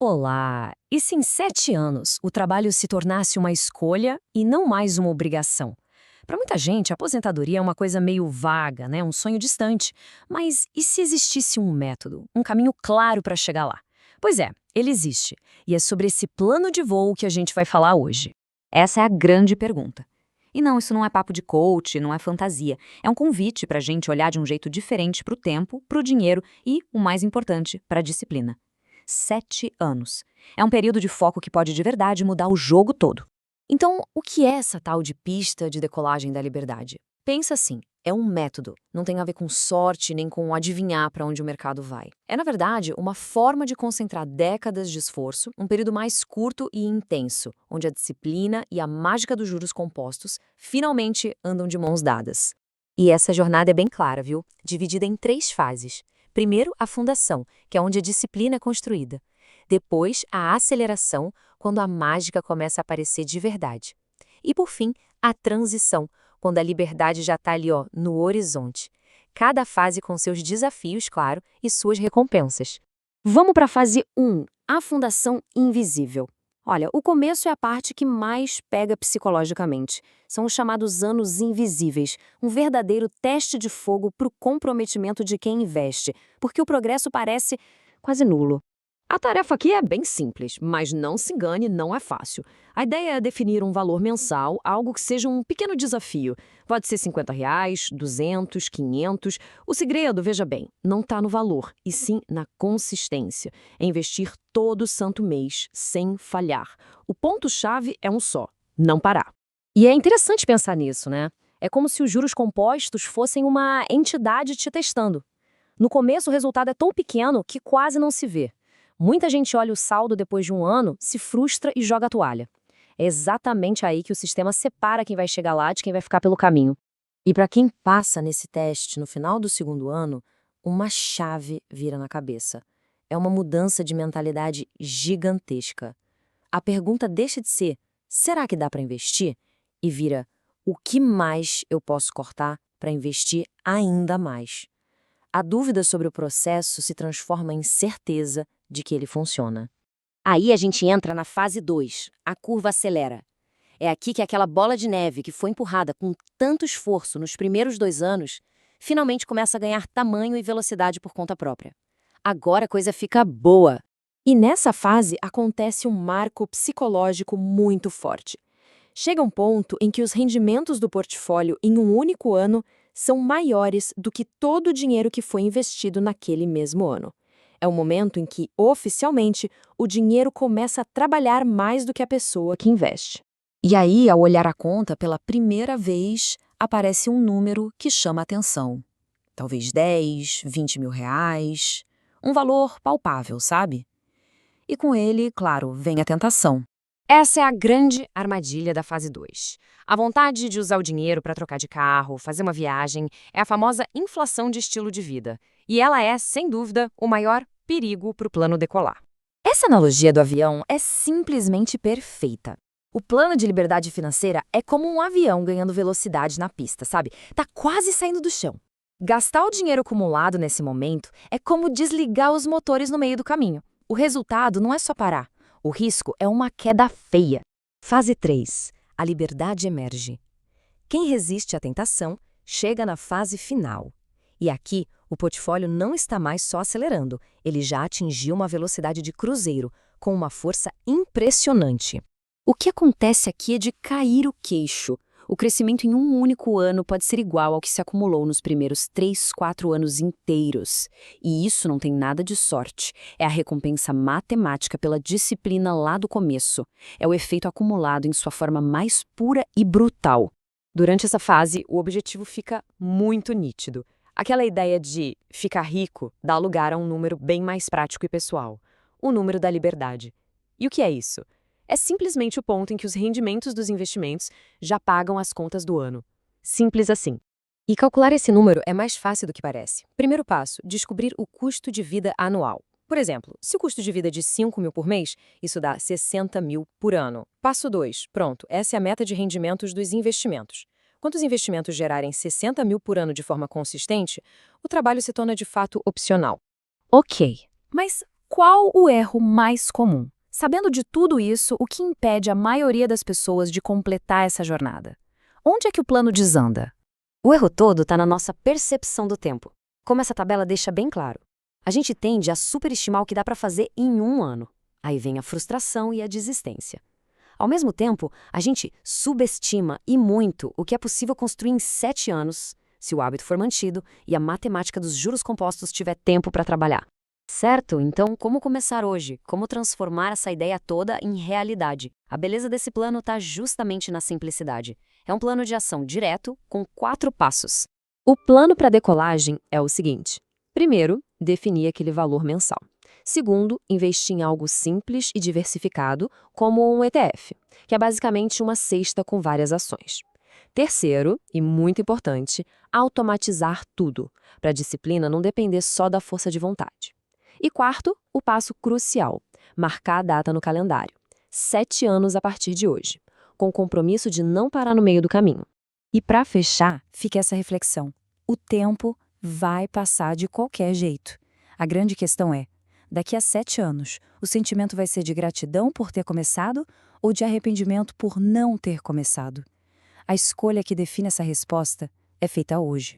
Olá! E se em 7 anos o trabalho se tornasse uma escolha e não mais uma obrigação? Para muita gente, a aposentadoria é uma coisa meio vaga, né? Um sonho distante. Mas e se existisse um método, um caminho claro para chegar lá? Pois é, ele existe. E é sobre esse plano de voo que a gente vai falar hoje. Essa é a grande pergunta. E não, isso não é papo de coach, não é fantasia. É um convite para a gente olhar de um jeito diferente para o tempo, para o dinheiro e, o mais importante, para a disciplina. 7 anos. É um período de foco que pode de verdade mudar o jogo todo. Então, o que é essa tal de pista de decolagem da liberdade? Pensa assim, é um método, não tem a ver com sorte nem com adivinhar para onde o mercado vai. É, na verdade, uma forma de concentrar décadas de esforço, um período mais curto e intenso, onde a disciplina e a mágica dos juros compostos finalmente andam de mãos dadas. E essa jornada é bem clara, viu? Dividida em 3 fases. Primeiro, a fundação, que é onde a disciplina é construída. Depois, a aceleração, quando a mágica começa a aparecer de verdade. E, por fim, a transição, quando a liberdade já está ali, ó, no horizonte. Cada fase com seus desafios, claro, e suas recompensas. Vamos para a fase 1, a fundação invisível. Olha, o começo é a parte que mais pega psicologicamente. São os chamados anos invisíveis, um verdadeiro teste de fogo para o comprometimento de quem investe, porque o progresso parece quase nulo. A tarefa aqui é bem simples, mas não se engane, não é fácil. A ideia é definir um valor mensal, algo que seja um pequeno desafio. Pode ser R$ 50, 200, 500. O segredo, veja bem, não está no valor, e sim na consistência. É investir todo santo mês, sem falhar. O ponto-chave é um só: não parar. E é interessante pensar nisso, né? É como se os juros compostos fossem uma entidade te testando. No começo, o resultado é tão pequeno que quase não se vê. Muita gente olha o saldo depois de um ano, se frustra e joga a toalha. É exatamente aí que o sistema separa quem vai chegar lá de quem vai ficar pelo caminho. E para quem passa nesse teste no final do segundo ano, uma chave vira na cabeça. É uma mudança de mentalidade gigantesca. A pergunta deixa de ser: será que dá para investir? E vira: o que mais eu posso cortar para investir ainda mais? A dúvida sobre o processo se transforma em certeza de que ele funciona. Aí a gente entra na fase 2, a curva acelera. É aqui que aquela bola de neve que foi empurrada com tanto esforço nos primeiros 2 anos, finalmente começa a ganhar tamanho e velocidade por conta própria. Agora a coisa fica boa. E nessa fase acontece um marco psicológico muito forte. Chega um ponto em que os rendimentos do portfólio em um único ano são maiores do que todo o dinheiro que foi investido naquele mesmo ano. É o momento em que, oficialmente, o dinheiro começa a trabalhar mais do que a pessoa que investe. E aí, ao olhar a conta pela primeira vez, aparece um número que chama a atenção. Talvez 10, 20 mil reais. Um valor palpável, sabe? E com ele, claro, vem a tentação. Essa é a grande armadilha da fase 2. A vontade de usar o dinheiro para trocar de carro, fazer uma viagem, é a famosa inflação de estilo de vida. E ela é, sem dúvida, o maior perigo para o plano decolar. Essa analogia do avião é simplesmente perfeita. O plano de liberdade financeira é como um avião ganhando velocidade na pista, sabe? Tá quase saindo do chão. Gastar o dinheiro acumulado nesse momento é como desligar os motores no meio do caminho. O resultado não é só parar. O risco é uma queda feia. Fase 3. A liberdade emerge. Quem resiste à tentação chega na fase final. E aqui, o portfólio não está mais só acelerando, ele já atingiu uma velocidade de cruzeiro, com uma força impressionante. O que acontece aqui é de cair o queixo. O crescimento em um único ano pode ser igual ao que se acumulou nos primeiros 3, 4 anos inteiros. E isso não tem nada de sorte. É a recompensa matemática pela disciplina lá do começo. É o efeito acumulado em sua forma mais pura e brutal. Durante essa fase, o objetivo fica muito nítido. Aquela ideia de ficar rico dá lugar a um número bem mais prático e pessoal: o número da liberdade. E o que é isso? É simplesmente o ponto em que os rendimentos dos investimentos já pagam as contas do ano. Simples assim. E calcular esse número é mais fácil do que parece. Primeiro passo: descobrir o custo de vida anual. Por exemplo, se o custo de vida é de 5 mil por mês, isso dá 60 mil por ano. Passo 2. Pronto, essa é a meta de rendimentos dos investimentos. Quando os investimentos gerarem 60 mil por ano de forma consistente, o trabalho se torna de fato opcional. Ok, mas qual o erro mais comum? Sabendo de tudo isso, o que impede a maioria das pessoas de completar essa jornada? Onde é que o plano desanda? O erro todo está na nossa percepção do tempo. Como essa tabela deixa bem claro. A gente tende a superestimar o que dá para fazer em um ano. Aí vem a frustração e a desistência. Ao mesmo tempo, a gente subestima e muito o que é possível construir em 7 anos, se o hábito for mantido e a matemática dos juros compostos tiver tempo para trabalhar. Certo? Então, como começar hoje? Como transformar essa ideia toda em realidade? A beleza desse plano está justamente na simplicidade. É um plano de ação direto, com 4 passos. O plano para decolagem é o seguinte. Primeiro, definir aquele valor mensal. Segundo, investir em algo simples e diversificado, como um ETF, que é basicamente uma cesta com várias ações. Terceiro, e muito importante, automatizar tudo, para a disciplina não depender só da força de vontade. E quarto, o passo crucial, marcar a data no calendário. 7 anos a partir de hoje, com o compromisso de não parar no meio do caminho. E para fechar, fica essa reflexão. O tempo vai passar de qualquer jeito. A grande questão é, daqui a 7 anos, o sentimento vai ser de gratidão por ter começado ou de arrependimento por não ter começado? A escolha que define essa resposta é feita hoje.